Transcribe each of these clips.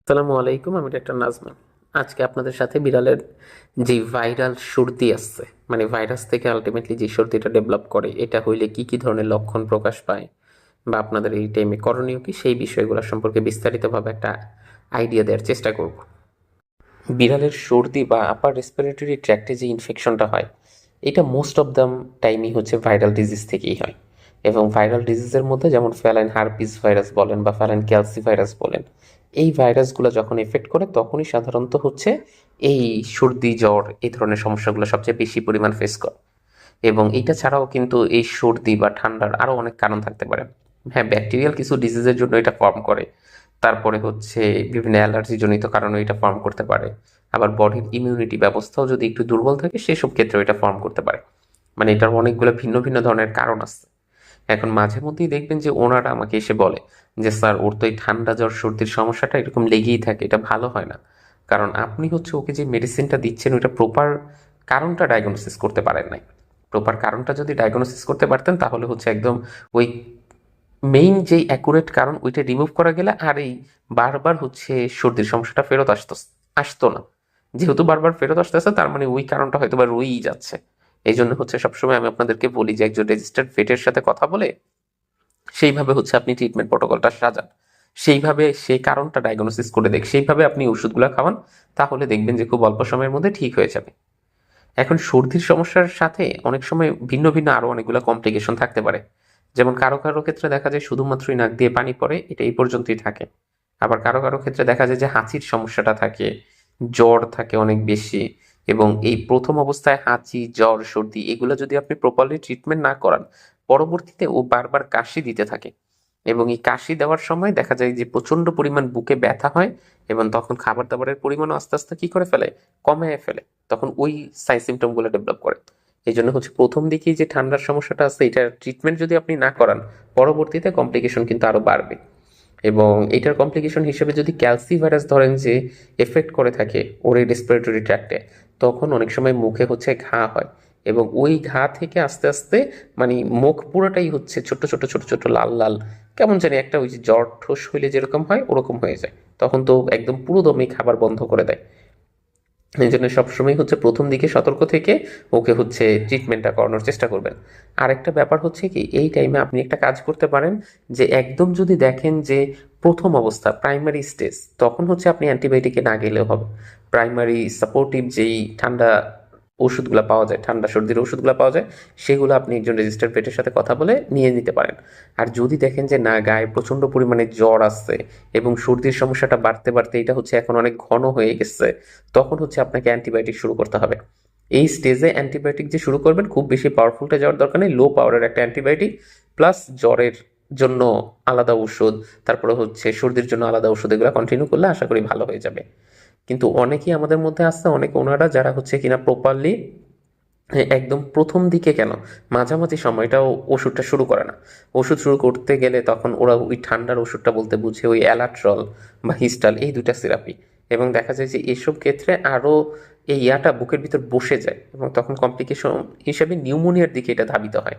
আসসালামু আলাইকুম, আমি ডাক্তার নাজমা। আজকে আপনাদের সাথে বিড়ালের যে ভাইরাল সর্দি আসছে, মানে ভাইরাস থেকে আলটিমেটলি যে সর্দিটা ডেভেলপ করে, এটা হইলে কি কি ধরনের লক্ষণ প্রকাশ পায় বা আপনাদের এই টাইমে করণীয় কি, সেই বিষয়গুলো সম্পর্কে বিস্তারিতভাবে একটা আইডিয়া দেওয়ার চেষ্টা করব। বিড়ালের সর্দি বা আপার রেসপিরেটরি ট্র্যাক্টে যে ইনফেকশনটা হয়, এটা মোস্ট অফ দ্য টাইমই হচ্ছে ভাইরাল ডিজিজ থেকেই হয়। এবং ভাইরাল ডিজিজের মধ্যে যেমন ফ্যালাইন হারপিস ভাইরাস বলেন বা ফ্যালাইন ক্যালসি ভাইরাস বলেন, এই ভাইরাসগুলো যখন এফেক্ট করে তখনই সাধারণত হচ্ছে এই সর্দি জ্বর এই ধরনের সমস্যাগুলো সবচেয়ে বেশি পরিমাণ ফেস করে। এবং এটা ছাড়াও কিন্তু এই সর্দি বা ঠান্ডার আরও অনেক কারণ থাকতে পারে। হ্যাঁ, ব্যাকটেরিয়াল কিছু ডিজিজের জন্য এটা ফর্ম করে, তারপরে হচ্ছে বিভিন্ন অ্যালার্জি জনিত কারণে এটা ফর্ম করতে পারে। আবার বডির ইমিউনিটি ব্যবস্থাও যদি একটু দুর্বল থাকে সেসব ক্ষেত্রেও এটা ফর্ম করতে পারে। মানে এটার অনেকগুলো ভিন্ন ভিন্ন ধরনের কারণ আছে। এখন মাঝে মধ্যেই দেখবেন যে ওনারা আমাকে এসে বলে যে স্যার, ওর তো এই ঠান্ডা জ্বর সর্দির সমস্যাটা এরকম লেগেই থাকে, এটা ভালো হয় না। কারণ আপনি হচ্ছে ওকে যে মেডিসিনটা দিচ্ছেন ওইটা প্রপার কারণটা ডায়াগনোসিস করতে পারেন নাই। প্রপার কারণটা যদি ডায়াগনোসিস করতে পারতেন তাহলে হচ্ছে একদম ওই মেইন যেই অ্যাকুরেট কারণ ওইটা রিমুভ করা গেলে আর এই বারবার হচ্ছে সর্দির সমস্যাটা ফেরত আসতো না। যেহেতু বারবার ফেরত আসতেছে তার মানে ওই কারণটা হয়তো বা রয়েই যাচ্ছে। এই জন্য হচ্ছে সবসময় আমি আপনাদেরকে বলি যে একজন রেজিস্টার্ড ভেটের সাথে কথা বলে সেইভাবে হচ্ছে আপনি ট্রিটমেন্ট প্রোটোকলটা সাজান, সেইভাবে সেই কারণটা ডায়াগনোসিস করে দেখ, সেইভাবে আপনি ওষুধগুলো খাওয়ান, তাহলে দেখবেন যে খুব অল্প সময়ের মধ্যে ঠিক হয়ে যাবে। এখন সর্দির সমস্যার সাথে অনেক সময় ভিন্ন ভিন্ন আরও অনেকগুলো কমপ্লিকেশন থাকতে পারে। যেমন কারো কারো ক্ষেত্রে দেখা যায় শুধুমাত্রই নাক দিয়ে পানি পড়ে, এটা এই পর্যন্তই থাকে। আবার কারো কারো ক্ষেত্রে দেখা যায় যে হাঁচির সমস্যাটা থাকে, জ্বর থাকে অনেক বেশি। এবং এই প্রথম অবস্থায় হাঁচি জ্বর সর্দি এগুলো যদি আপনি প্রপারলি ট্রিটমেন্ট না করান, পরবর্তীতে ও বারবার কাশি দিতে থাকে। এবং এই কাশি দেওয়ার সময় দেখা যায় যে প্রচণ্ড পরিমাণ বুকে ব্যথা হয়, এবং তখন খাবার দাবারের পরিমাণও আস্তে আস্তে কী করে ফেলে, কমিয়ে ফেলে। তখন ওই সিমটমগুলো ডেভেলপ করে। এই জন্য হচ্ছে প্রথম দিকেই যে ঠান্ডার সমস্যাটা আছে এটার ট্রিটমেন্ট যদি আপনি না করান, পরবর্তীতে কমপ্লিকেশন কিন্তু আরও বাড়বে। এবং এটার কমপ্লিকেশন হিসেবে যদি ক্যালসি ভাইরাস ধরেন যে এফেক্ট করে থাকে ওর এই রেসপিরেটরি ট্র্যাক্টে, তখন অনেক সময় মুখে হচ্ছে ঘা হয়। এবং ওই ঘা থেকে আস্তে আস্তে মানে মুখ পুরোটাই হচ্ছে ছোট ছোট ছোট ছোট লাল লাল, কেমন জানি একটা ওই যে জ্বর ঠোস হইলে যেরকম হয় ওরকম হয়ে যায়। তখন তো একদম পুরো দমই খাবার বন্ধ করে দেয়। এই জন্য সবসময় হচ্ছে প্রথম দিকে সতর্ক থেকে ওকে হচ্ছে ট্রিটমেন্টটা করানোর চেষ্টা করবেন। আরেকটা ব্যাপার হচ্ছে কি, এই টাইমে আপনি একটা কাজ করতে পারেন যে একদম যদি দেখেন যে প্রথম অবস্থা প্রাইমারি স্টেজ, তখন হচ্ছে আপনি অ্যান্টিবায়োটিকে না গেলেও হবে। প্রাইমারি সাপোর্টিভ যেই ঠান্ডা ওষুধগুলো পাওয়া যায়, ঠান্ডা সর্দির ওষুধগুলো পাওয়া যায়, সেগুলো আপনি একজন রেজিস্টার্ড ভেটের সাথে কথা বলে নিয়ে নিতে পারেন। আর যদি দেখেন যে না, গায়ে প্রচণ্ড পরিমাণে জ্বর আসছে এবং সর্দির সমস্যাটা বাড়তে বাড়তে এটা হচ্ছে এখন অনেক ঘন হয়ে গেছে, তখন হচ্ছে আপনাকে অ্যান্টিবায়োটিক শুরু করতে হবে। এই স্টেজে অ্যান্টিবায়োটিক যে শুরু করবেন, খুব বেশি পাওয়ারফুলটা যাওয়ার দরকার নেই, লো পাওয়ারের একটা অ্যান্টিবায়োটিক প্লাস জ্বরের জন্য আলাদা ওষুধ, তারপরে হচ্ছে সর্দির জন্য আলাদা ওষুধ, এগুলো কন্টিনিউ করলে আশা করি ভালো হয়ে যাবে। কিন্তু অনেকেই আমাদের মধ্যে আছে, অনেক ওনারা যারা হচ্ছে কিনা প্রপারলি একদম প্রথম দিকে কেন মাঝামাঝি সময়টাও ওষুধটা শুরু করে না। ওষুধ শুরু করতে গেলে তখন ওরা ওই ঠান্ডার ওষুধটা বলতে বুঝে ওই অ্যালাট্রল বা হিস্টাল, এই দুইটা সিরাপি। এবং দেখা যায় যে এসব ক্ষেত্রে আরও এই ইয়াটা বুকের ভিতর বসে যায় এবং তখন কমপ্লিকেশন হিসেবে নিউমোনিয়ার দিকে এটা ধাবিত হয়।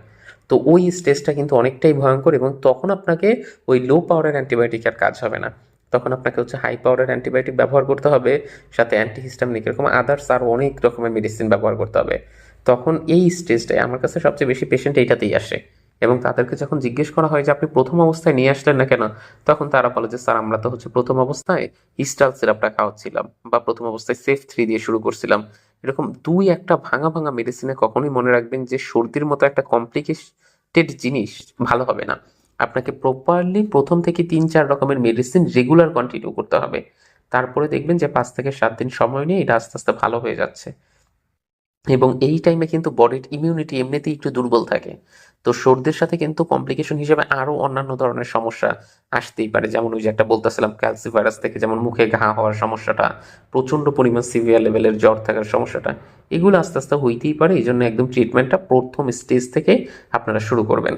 তো ওই স্টেজটা কিন্তু অনেকটাই ভয়ঙ্কর, এবং তখন আপনাকে ওই লো পাওয়ারের অ্যান্টিবায়োটিক আর কাজ হবে না। তখন আপনাকে হচ্ছে হাই পাওয়ারের অ্যান্টিবায়োটিক ব্যবহার করতে হবে, সাথে অ্যান্টিহিস্টামিনিক এরকম আদার্স আরও অনেক রকমের মেডিসিন ব্যবহার করতে হবে। তখন এই স্টেজটায় আমার কাছে সবচেয়ে বেশি পেশেন্ট এইটাতেই আসে। এবং তাদেরকে যখন জিজ্ঞেস করা হয় যে আপনি প্রথম অবস্থায় নিয়ে আসলেন না কেন, তখন তারা বলে যে স্যার, আমরা তো হচ্ছে প্রথম অবস্থায় হিস্টাল সিরাপটা খাওয়াচ্ছিলাম বা প্রথম অবস্থায় সেফ 3 দিয়ে শুরু করছিলাম। এরকম দুই একটা ভাঙা ভাঙা মেডিসিনে কখনোই মনে রাখবেন যে সর্দির মতো একটা কমপ্লিকেটেড জিনিস ভালো হবে না। আপনাকে প্রপারলি প্রথম থেকে 3-4 রকমের মেডিসিন রেগুলার কন্টিনিউ করতে হবে। তারপরে দেখবেন যে 5 থেকে 7 দিন সময় নিয়ে এটা আস্তে আস্তে ভালো হয়ে যাচ্ছে। এবং এই টাইমে কিন্তু বডির ইমিউনিটি এমনিতেই একটু দুর্বল থাকে। তো সর্দির সাথে কিন্তু কমপ্লিকেশন হিসেবে আরও অন্যান্য ধরনের সমস্যা আসতেই পারে। যেমন ওই যে একটা বলতেছিলাম ক্যালসি ভাইরাস থেকে যেমন মুখে ঘা হওয়ার সমস্যাটা, প্রচণ্ড পরিমাণ সিভিয়ার লেভেলের জ্বর থাকার সমস্যাটা, এগুলো আস্তে আস্তে হইতেই পারে। এই জন্য একদম ট্রিটমেন্টটা প্রথম স্টেজ থেকে আপনারা শুরু করবেন।